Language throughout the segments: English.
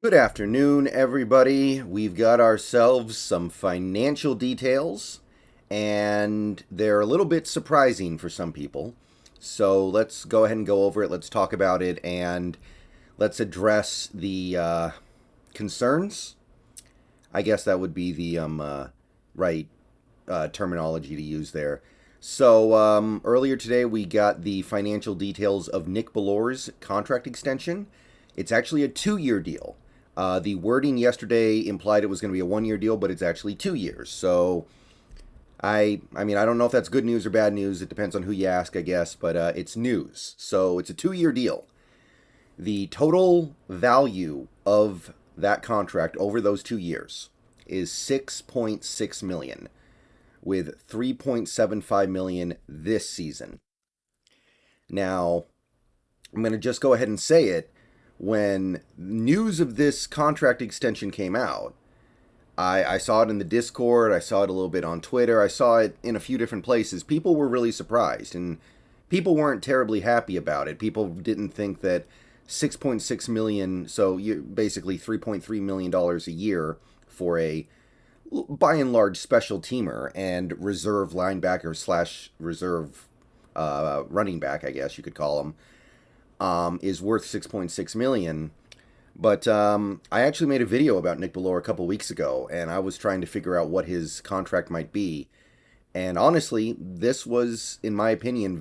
Good afternoon, everybody. We've got ourselves some financial details, and they're a little bit surprising for some people. So let's go ahead and go over it. Let's talk about it, and let's address the concerns. I guess that would be the right terminology to use there. So earlier today, we got the financial details of Nick Bellore's contract extension. It's actually a 2-year deal. The wording yesterday implied it was going to be a 1-year deal, but it's actually 2 years. So I mean, I don't know if that's good news or bad news. It depends on who you ask, I guess, but it's news. So it's a 2-year deal. The total value of that contract over those 2 years is 6.6 million, with 3.75 million this season. Now, I'm going to just go ahead and say it. When news of this contract extension came out, I saw it in the Discord, I saw it a little bit on Twitter, I saw it in a few different places. People were really surprised, and people weren't terribly happy about it. People didn't think that 6.6 million, so you basically $3.3 million a year for a by and large special teamer and reserve linebacker slash reserve running back, I guess you could call him, is worth 6.6 million. But I actually made a video about Nick Bellore a couple weeks ago, and I was trying to figure out what his contract might be. And honestly, this was, in my opinion,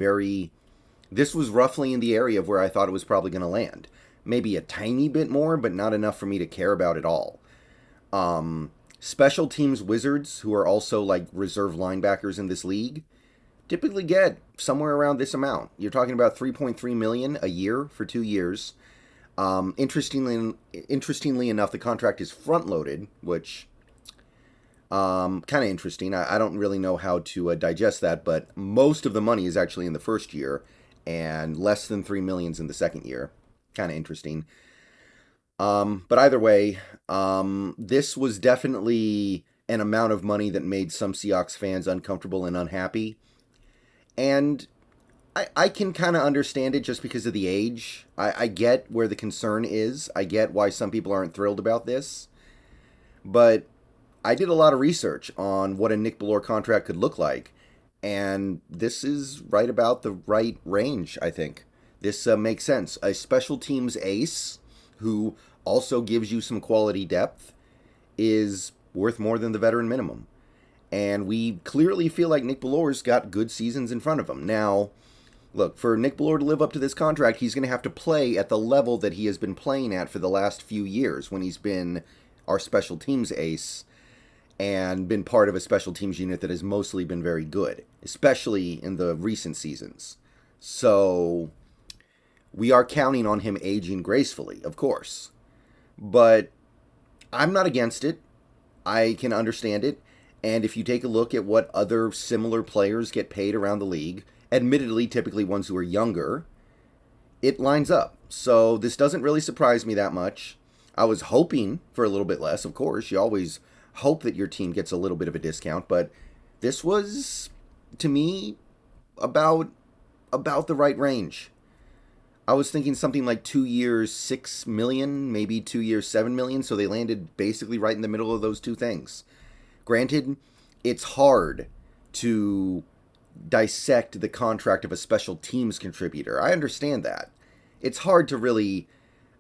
this was roughly in the area of where I thought it was probably going to land. Maybe a tiny bit more, but not enough for me to care about at all. Special teams wizards, who are also like reserve linebackers in this league, typically get somewhere around this amount. You're talking about 3.3 million a year for 2 years. Interestingly enough, the contract is front-loaded, which kind of interesting. I don't really know how to digest that, but most of the money is actually in the first year, and less than 3 million in the second year. Kind of interesting. But either way, this was definitely an amount of money that made some Seahawks fans uncomfortable and unhappy. And I can kind of understand it just because of the age. I get where the concern is. I get why some people aren't thrilled about this. But I did a lot of research on what a Nick Bellore contract could look like. And this is right about the right range, I think. This makes sense. A special teams ace who also gives you some quality depth is worth more than the veteran minimum. And we clearly feel like Nick Bellore's got good seasons in front of him. Now, look, for Nick Bellore to live up to this contract, he's going to have to play at the level that he has been playing at for the last few years when he's been our special teams ace and been part of a special teams unit that has mostly been very good, especially in the recent seasons. So we are counting on him aging gracefully, of course. But I'm not against it. I can understand it. And if you take a look at what other similar players get paid around the league, admittedly, typically ones who are younger, it lines up. So this doesn't really surprise me that much. I was hoping for a little bit less, of course. You always hope that your team gets a little bit of a discount, but this was, to me, about the right range. I was thinking something like 2 years, 6 million, maybe 2 years, 7 million. So they landed basically right in the middle of those two things. Granted, it's hard to dissect the contract of a special teams contributor. I understand that. It's hard to really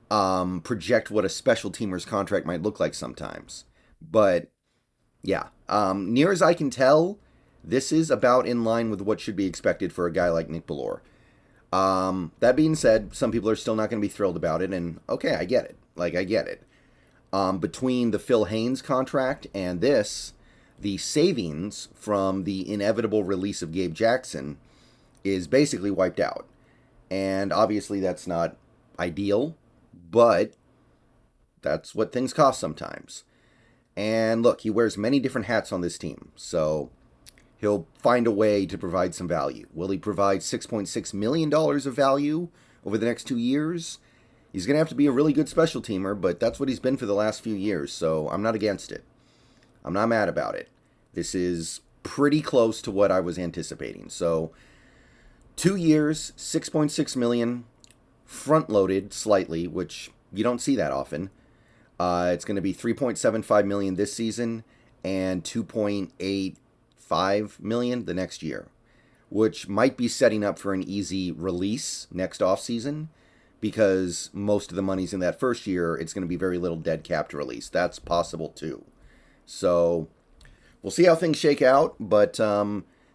project what a special teamer's contract might look like sometimes. But yeah, near as I can tell, this is about in line with what should be expected for a guy like Nick Bellore. That being said, some people are still not going to be thrilled about it, and okay, I get it. I get it. Between the Phil Haynes contract and this, the savings from the inevitable release of Gabe Jackson is basically wiped out. And obviously that's not ideal, but that's what things cost sometimes. And look, he wears many different hats on this team, so he'll find a way to provide some value. Will he provide $6.6 million of value over the next 2 years? He's going to have to be a really good special teamer, but that's what he's been for the last few years, so I'm not against it. I'm not mad about it. This is pretty close to what I was anticipating. So 2 years, 6.6 million, front-loaded slightly, which you don't see that often. It's going to be 3.75 million this season and 2.85 million the next year, which might be setting up for an easy release next offseason, because most of the money's in that first year. It's going to be very little dead cap to release. That's possible too. So we'll see how things shake out, but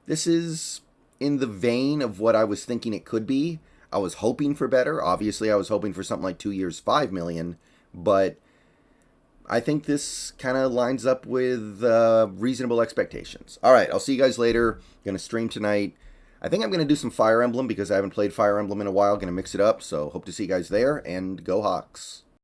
this is in the vein of what I was thinking it could be. I was hoping for better. Obviously, I was hoping for something like 2 years, 5 million, but I think this kind of lines up with reasonable expectations. All right, I'll see you guys later. Going to stream tonight. I think I'm going to do some Fire Emblem because I haven't played Fire Emblem in a while. Going to mix it up, so hope to see you guys there, and go Hawks.